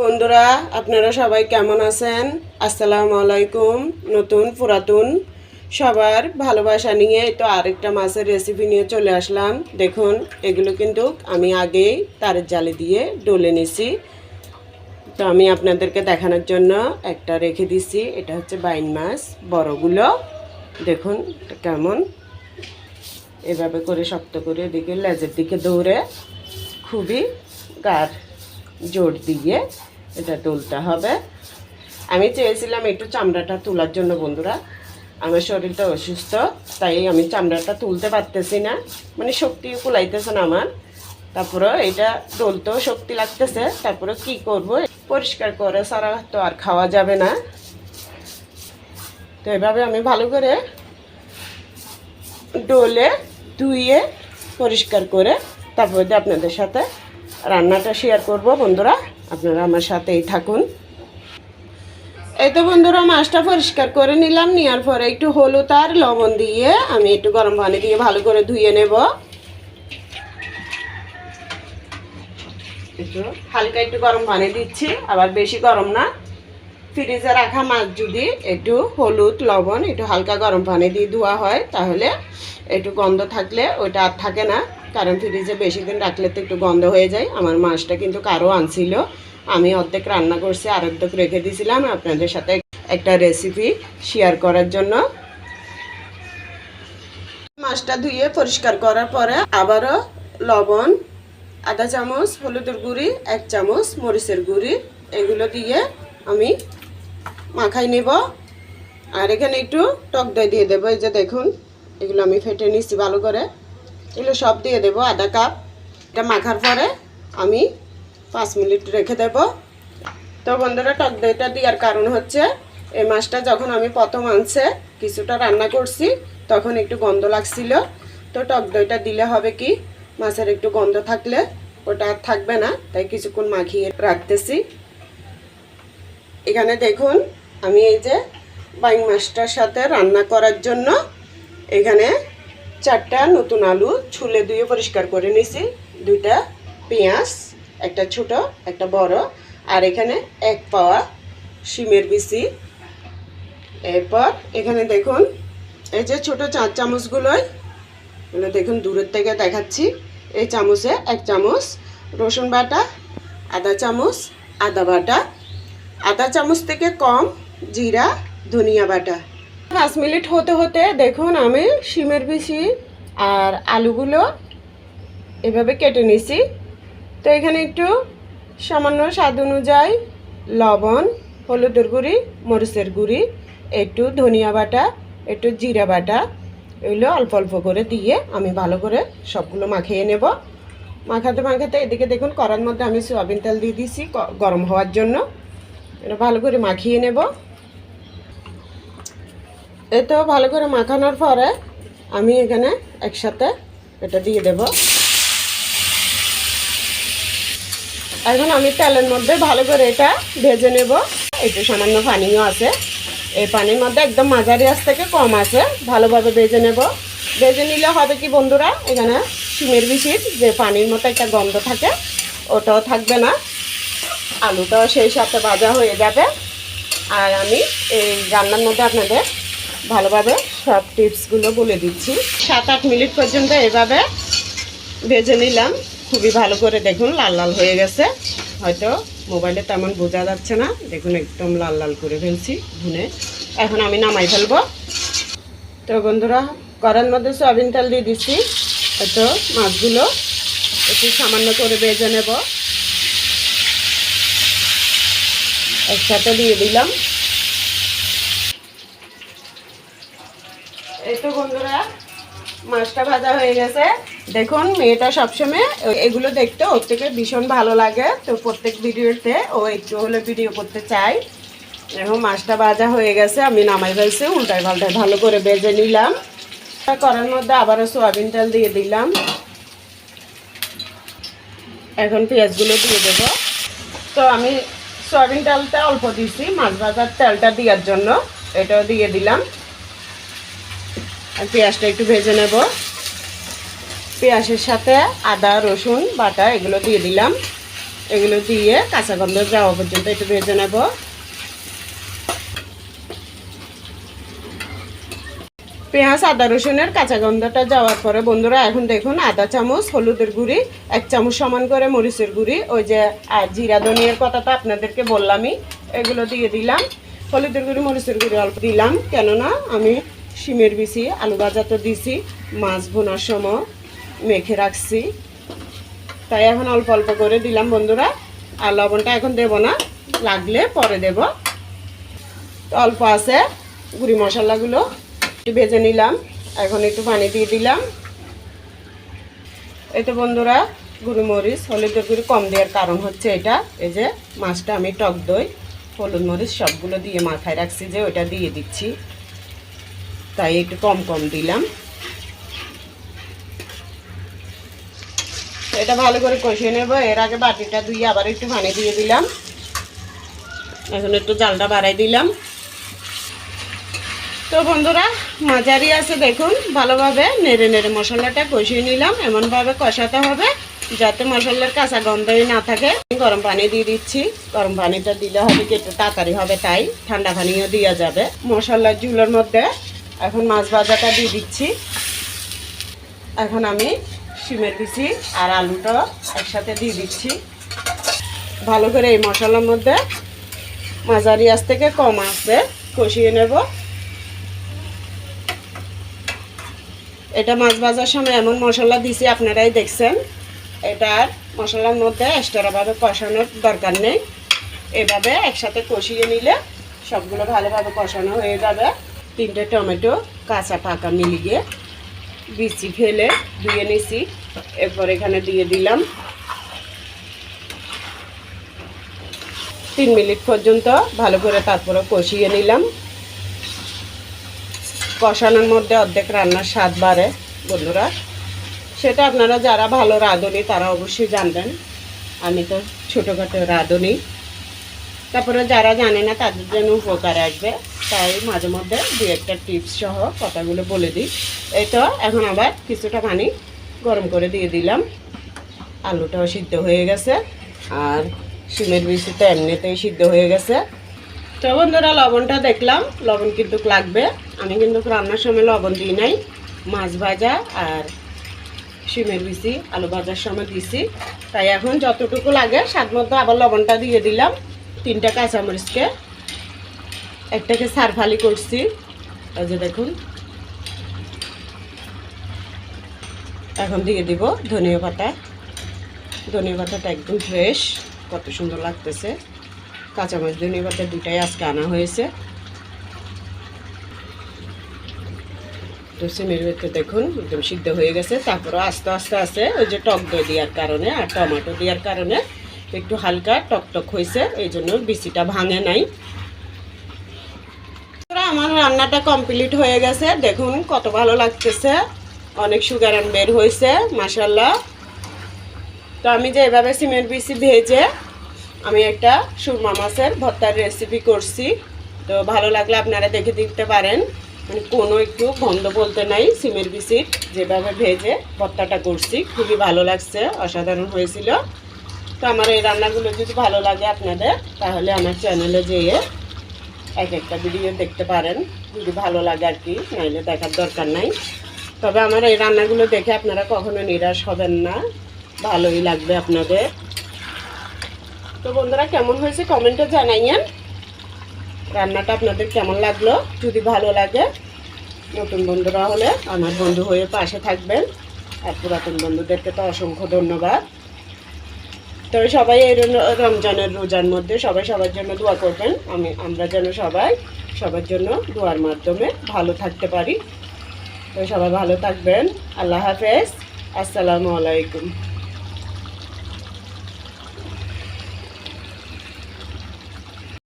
বন্ধুরা, আপনারা সবাই কেমন আছেন? আসসালামু আলাইকুম। নতুন পুরাতন সবার ভালোবাসা নিয়ে তো আরেকটা মাছের রেসিপি নিয়ে চলে আসলাম। দেখুন, এগুলো কিন্তু আমি আগেই তারের জালে দিয়ে ডলে নিছি। তো আমি আপনাদেরকে দেখানোর জন্য একটা রেখে দিছি। এটা হচ্ছে বাইন মাছ, বড়গুলো। দেখুন কেমন, এভাবে করে শক্ত করে এদিকে লেজের দিকে দৌড়ে খুবই গাঢ় জোর দিয়ে এটা তুলতে হবে। আমি চেয়েছিলাম একটু চামড়াটা তোলার জন্য বন্ধুরা, আমার শরীরটা অসুস্থ, তাই আমি চামড়াটা তুলতে পারতেছি না, মানে শক্তি কুলাইতেছে না আমার। তারপরে এটা তুলতেও শক্তি লাগতেছে, তারপরে কি করব, পরিষ্কার করে সারা তো আর খাওয়া যাবে না। তো এভাবে আমি ভালো করে ডলে ধুয়ে পরিষ্কার করে তারপরে আপনাদের সাথে রান্নাটা শেয়ার করব। বন্ধুরা, আপনারা আমার সাথেই থাকুন। এই তো বন্ধুরা, মাছটা পরিষ্কার করে নিলাম। নেওয়ার পরে একটু হলুদ আর লবণ দিয়ে আমি একটু গরম পানি দিয়ে ভালো করে ধুয়ে নেব। একটু হালকা একটু গরম পানি দিচ্ছি, আবার বেশি গরম না। ফ্রিজে রাখা মাছ যদি একটু হলুদ লবণ একটু হালকা গরম পানি দিয়ে ধোয়া হয়, তাহলে একটু গন্ধ থাকলে ওইটা আর থাকে না। কারণ ফ্রিজে বেশি দিন রাখলে তো একটু গন্ধ হয়ে যায়। আমার মাছটা কিন্তু কারো আনছিল, আমি অর্ধেক রান্না করছি আর অর্ধেক রেখে দিয়েছিলাম আপনাদের সাথে একটা রেসিপি শেয়ার করার জন্য। মাছটা ধুয়ে পরিষ্কার করার পরে আবারও লবণ আধা চামচ, হলুদের গুঁড়ি 1 চামচ, মরিচের গুঁড়ি এগুলো দিয়ে আমি মাখাই নেব। আর এখানে একটু টক দই দিয়ে দেবো। এই যে দেখুন, এগুলো আমি ফেটে নিচ্ছি ভালো করে, এগুলো সব দিয়ে দেবো আধা কাপ। এটা মাখার পরে আমি 5 মিনিট রেখে দেব। তো বন্ধুরা, টক দইটা দেওয়ার কারণ হচ্ছে, এই মাছটা যখন আমি প্রথম আনছে কিছুটা রান্না করছি, তখন একটু গন্ধ লাগছিল। তো টক দইটা দিলে হবে কি, মাছের একটু গন্ধ থাকলে ওটা আর থাকবে না, তাই কিছুক্ষণ মাখিয়ে রাখতেছি। এখানে দেখুন, আমি এই যে বাইং মাছটার সাথে রান্না করার জন্য এখানে 4টা নতুন আলু ছুলে ধুয়ে পরিষ্কার করে নিয়েছি, 2টা পেঁয়াজ, একটা ছোট একটা বড়, আর এখানে 1 পাওয়া শিমের বিচি। এরপর এখানে দেখুন, এই যে ছোট 4 চামচগুলোই, এগুলো দেখুন দূরের থেকে দেখাচ্ছি। এই চামচে 1 চামচ রসুন বাটা, আধা চামচ আদা বাটা, আধা চামচ থেকে কম জিরা ধনিয়া বাটা। 5 মিনিট হতে হতে দেখুন আমি শিমের বিচি আর আলুগুলো এভাবে কেটে নিছি। তো এখানে একটু সামান্য স্বাদ অনুযায়ী লবণ, হলুদের গুঁড়ি, মরিচের গুঁড়ি, একটু ধনিয়া বাটা, একটু জিরা বাটা, এগুলো অল্প অল্প করে দিয়ে আমি ভালো করে সবগুলো মাখিয়ে নেব। মাখাতে মাখাতে এদিকে দেখুন কড়ার মধ্যে আমি সয়াবিন তেল দিয়ে দিয়েছি গরম হওয়ার জন্য। এটা ভালো করে মাখিয়ে নেব। এতো ভালো করে মাখানোর পরে আমি এখানে একসাথে এটা দিয়ে দেব। এখন আমি তেলের মধ্যে ভালো করে এটা ভেজে নেব। একটু সামান্য পানিও আছে, এই পানির মধ্যে একদম মাঝারি আঁচ থেকে কম আছে ভালোভাবে ভেজে নেব। ভেজে নিলে হবে কি বন্ধুরা, এখানে শিমের বিচির যে পানির মতো একটা গন্ধ থাকে ওটাও থাকবে না, আলুটাও সেই সাথে ভাজা হয়ে যাবে। আর আমি এই রান্নার মধ্যে আপনাদের ভালোভাবে সব টিপসগুলো বলে দিচ্ছি। 7-8 মিনিট পর্যন্ত এভাবে ভেজে নিলাম, খুবই ভালো করে দেখুন লাল লাল হয়ে গেছে। হয়তো মোবাইলে তেমন বোঝা যাচ্ছে না, দেখুন একদম লাল লাল করে ফেলছি ভুনে। এখন আমি নামাই ফেলবো। তো বন্ধুরা, কড়ার মধ্যে সয়াবিন তেল দিয়ে দিচ্ছি। হয়তো মাছগুলো একটু সামান্য করে ভেজে নেব, একসাথে দিয়ে দিলাম। এই তো বন্ধুরা, মাছটা ভাজা হয়ে গেছে। দেখুন, মেয়েটা সবসময় এগুলো দেখতে ওর থেকে ভীষণ ভালো লাগে, তো প্রত্যেক ভিডিওতে ও একটু হলে ভিডিও করতে চাই। এখন মাছটা ভাজা হয়ে গেছে, আমি নামাই ফেলছি। উল্টায় পাল্টায় ভালো করে ভেজে নিলাম। কড়ার মধ্যে আবারও সয়াবিন তেল দিয়ে দিলাম। এখন পেঁয়াজগুলো দিয়ে দেব। তো আমি সয়াবিন তেলটা অল্প দিয়েছি মাছ ভাজার তেলটা দেওয়ার জন্য, এটাও দিয়ে দিলাম। আর পেঁয়াজটা একটু ভেজে নেব। পেঁয়াজের সাথে আদা রসুন বাটা এগুলো দিয়ে দিলাম। এগুলো দিয়ে কাঁচা গন্ধ যাওয়া পর্যন্ত একটু ভেজে নেব। পেঁয়াজ আদা রসুনের কাঁচা গন্ধটা যাওয়ার পরে বন্ধুরা এখন দেখুন আধা চামচ হলুদের গুঁড়ি, 1 চামচ সমান করে মরিচের গুঁড়ি, ওই যে জিরা ধনিয়ার কথা তো আপনাদেরকে বললামই, এগুলো দিয়ে দিলাম। হলুদের গুঁড়ি মরিচের গুঁড়ি অল্প দিলাম, কেননা আমি শিমের বিচি আলু ভাজা তো দিছি, মাছ ভুনার সময় মেখে রাখছি, তাই এখন অল্প অল্প করে দিলাম বন্ধুরা। আর লবণটা এখন দেব না, লাগলে পরে দেব। তো অল্প আছে গুঁড়ি মশলাগুলো একটু ভেজে নিলাম, এখন একটু পানি দিয়ে দিলাম। এই তো বন্ধুরা গুঁড়ি মরিচ হলুদের গুঁড়ি কম দেওয়ার কারণ হচ্ছে এটা, এই যে মাছটা আমি টক দই হলুদ মরিচ সবগুলো দিয়ে মাথায় রাখছি যে ওটা দিয়ে দিচ্ছি, তাই একটু কম কম দিলাম। এটা ভালো করে কষিয়ে নেব। এর আগে বাটিটা ধুয়ে আবার একটু পানি দিয়ে দিলাম, এখন একটু জালটা বাড়াই দিলাম। তো বন্ধুরা মাঝারি আছে দেখুন, ভালোভাবে নেড়ে নেড়ে মশলাটা কষিয়ে নিলাম। এমনভাবে কষাতে হবে যাতে মশলার কাঁচা গন্ধই না থাকে। গরম পানি দিয়ে দিচ্ছি, গরম পানিটা দিলে হবে কি একটু তাড়াতাড়ি হবে, তাই ঠান্ডা পানিও দেওয়া যাবে। মশলার ঝুলের মধ্যে এখন মাছ ভাজাটা দিয়ে দিচ্ছি। এখন আমি শিমের বিচি আর আলুটা একসাথে দিয়ে দিচ্ছি। ভালো করে এই মশলার মধ্যে মাঝারি আঁচ থেকে কম আঁচে কষিয়ে নেব। এটা মাছ ভাজার সময় এমন মশলা দিছি আপনারাই দেখছেন, এটার মশলার মধ্যে এক্সট্রাভাবে কষানোর দরকার নেই। এভাবে একসাথে কষিয়ে নিলে সবগুলো ভালোভাবে কষানো হয়ে যাবে। 3টে টমেটো কাঁচা পাকা মিলিয়ে বিচি ফেলে ধুয়ে নিছি, এরপর এখানে দিয়ে দিলাম। 3 মিনিট পর্যন্ত ভালো করে তারপরে কষিয়ে নিলাম। কষানোর মধ্যে অর্ধেক রান্নার স্বাদ বাড়ে বন্ধুরা, সেটা আপনারা যারা ভালো রাঁধুনি তারা অবশ্যই জানবেন, আমি তো ছোটোখাটো রাঁধুনি। তারপরে যারা জানে না তাদের জন্য উপকার আসবে, তাই মাঝে মধ্যে 2-1টা টিপস সহ কথাগুলো বলে দিই। এই তো এখন আবার কিছুটা পানি গরম করে দিয়ে দিলাম। আলুটাও সিদ্ধ হয়ে গেছে আর শিমের বিচিটা এমনিতেই সিদ্ধ হয়ে গেছে। তো বন্ধুরা লবণটা দেখলাম, লবণ কিন্তু লাগবে, আমি কিন্তু রান্নার সময় লবণ দিই নাই, মাছ ভাজা আর শিমের বিচি আলু ভাজার সময় দিছি, তাই এখন যতটুকু লাগে স্বাদ মতো আবার লবণটা দিয়ে দিলাম। 3টা কাঁচামরিচকে একটাকে সারফালি করছি, এই যে দেখুন। এখন দিয়ে দিব ধনিয়া পাতা, ধনিয়া পাতাটা একদম ফ্রেশ, কত সুন্দর লাগতেছে। কাঁচামরিচ ধনিয়া পাতা দুটাই আজকে আনা হয়েছে। তো সিমের ভিতরে দেখুন একদম সিদ্ধ হয়ে গেছে, তারপরে আস্তে আস্তে আছে ওই যে টক দই দেওয়ার কারণে আর টমেটো দেওয়ার কারণে একটু হালকা টকটক হয়েছে, এই জন্য বিচিটা ভাঙে নাই। আমার রান্নাটা কমপ্লিট হয়ে গেছে, দেখুন কত ভালো লাগতেছে, অনেক সুগারান বের হয়েছে মাশাআল্লাহ। তো আমি যে এভাবে সিমের বিচি ভেজে আমি একটা সুরমা মাছের ভর্তার রেসিপি করছি, তো ভালো লাগলে আপনারা দেখে দিতে পারেন। মানে কোনো একটু গন্ধ বলতে নাই, সিমের বিচির যেভাবে ভেজে ভর্তাটা করছি খুবই ভালো লাগছে, অসাধারণ হয়েছিল। তো আমার এই রান্নাগুলো যদি ভালো লাগে আপনাদের, তাহলে আমার চ্যানেলে যেয়ে একটা ভিডিও দেখতে পারেন, যদি ভালো লাগে আর কি, নাইলে দেখার দরকার নাই। তবে আমার এই রান্নাগুলো দেখে আপনারা কখনো নিরাশ হবেন না, ভালোই লাগবে আপনাদের। তো বন্ধুরা কেমন হয়েছে কমেন্টে জানাইয়েন, রান্নাটা আপনাদের কেমন লাগলো। যদি ভালো লাগে নতুন বন্ধুরা হলে আমার বন্ধু হয়ে পাশে থাকবেন, আর পুরাতন বন্ধুদেরকে তো অসংখ্য ধন্যবাদ। তবে সবাই এই রমজানের রোজার মধ্যে সবাই সবার জন্য দোয়া করবেন, আমরা যেন সবাই সবার জন্য দোয়ার মাধ্যমে ভালো থাকতে পারি। তো সবাই ভালো থাকবেন, আল্লাহ হাফেজ, আসসালামু আলাইকুম।